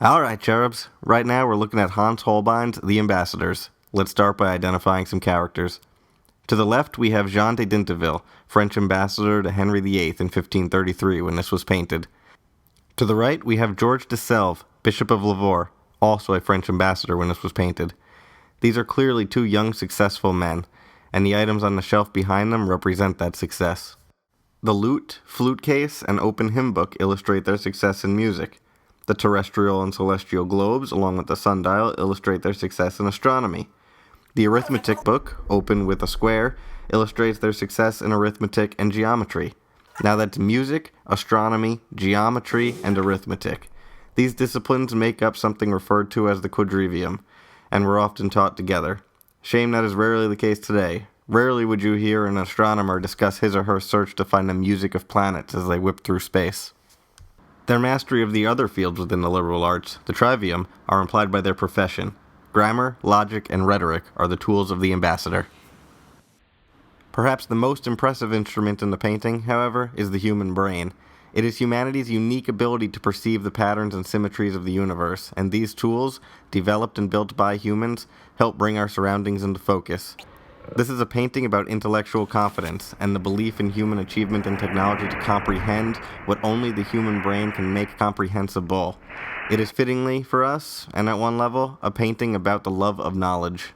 Alright, cherubs. Right now we're looking at Hans Holbein's The Ambassadors. Let's start by identifying some characters. To the left we have Jean de Dinteville, French ambassador to Henry VIII in 1533 when this was painted. To the right we have George de Selve, Bishop of Lavore, also a French ambassador when this was painted. These are clearly two young, successful men, and the items on the shelf behind them represent that success. The lute, flute case, and open hymn book illustrate their success in music. The terrestrial and celestial globes, along with the sundial, illustrate their success in astronomy. The arithmetic book, open with a square, illustrates their success in arithmetic and geometry. Now that's music, astronomy, geometry, and arithmetic. These disciplines make up something referred to as the quadrivium, and were often taught together. Shame that is rarely the case today. Rarely would you hear an astronomer discuss his or her search to find the music of planets as they whip through space. Their mastery of the other fields within the liberal arts, the trivium, are implied by their profession. Grammar, logic, and rhetoric are the tools of the ambassador. Perhaps the most impressive instrument in the painting, however, is the human brain. It is humanity's unique ability to perceive the patterns and symmetries of the universe, and these tools, developed and built by humans, help bring our surroundings into focus. This is a painting about intellectual confidence and the belief in human achievement and technology to comprehend what only the human brain can make comprehensible. It is fittingly, for us, and at one level, a painting about the love of knowledge.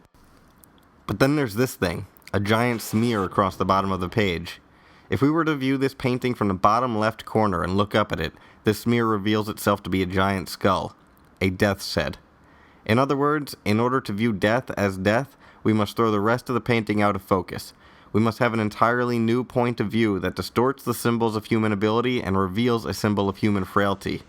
But then there's this thing, a giant smear across the bottom of the page. If we were to view this painting from the bottom left corner and look up at it, this smear reveals itself to be a giant skull, a death's head. In other words, in order to view death as death, we must throw the rest of the painting out of focus. We must have an entirely new point of view that distorts the symbols of human ability and reveals a symbol of human frailty.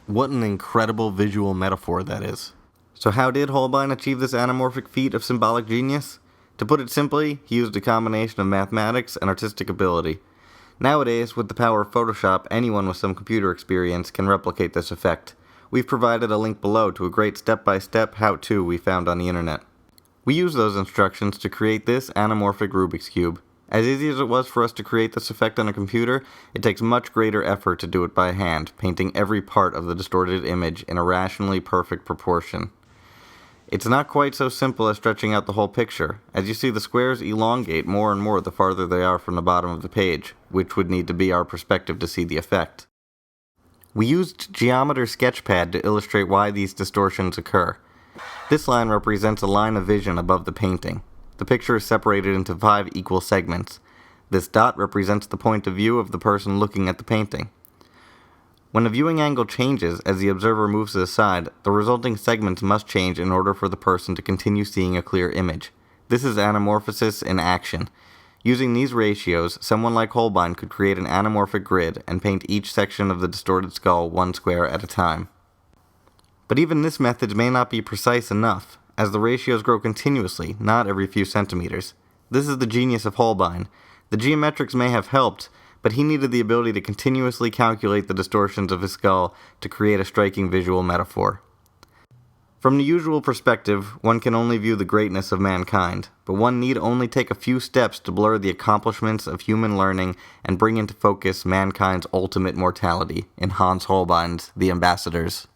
What an incredible visual metaphor that is. So how did Holbein achieve this anamorphic feat of symbolic genius? To put it simply, he used a combination of mathematics and artistic ability. Nowadays, with the power of Photoshop, anyone with some computer experience can replicate this effect. We've provided a link below to a great step-by-step how-to we found on the internet. We used those instructions to create this anamorphic Rubik's Cube. As easy as it was for us to create this effect on a computer, it takes much greater effort to do it by hand, painting every part of the distorted image in a rationally perfect proportion. It's not quite so simple as stretching out the whole picture. As you see, the squares elongate more and more the farther they are from the bottom of the page, which would need to be our perspective to see the effect. We used Geometer Sketchpad to illustrate why these distortions occur. This line represents a line of vision above the painting. The picture is separated into 5 equal segments. This dot represents the point of view of the person looking at the painting. When the viewing angle changes as the observer moves to the side, the resulting segments must change in order for the person to continue seeing a clear image. This is anamorphosis in action. Using these ratios, someone like Holbein could create an anamorphic grid and paint each section of the distorted skull one square at a time. But even this method may not be precise enough, as the ratios grow continuously, not every few centimeters. This is the genius of Holbein. The geometrics may have helped, but he needed the ability to continuously calculate the distortions of his skull to create a striking visual metaphor. From the usual perspective, one can only view the greatness of mankind, but one need only take a few steps to blur the accomplishments of human learning and bring into focus mankind's ultimate mortality in Hans Holbein's The Ambassadors.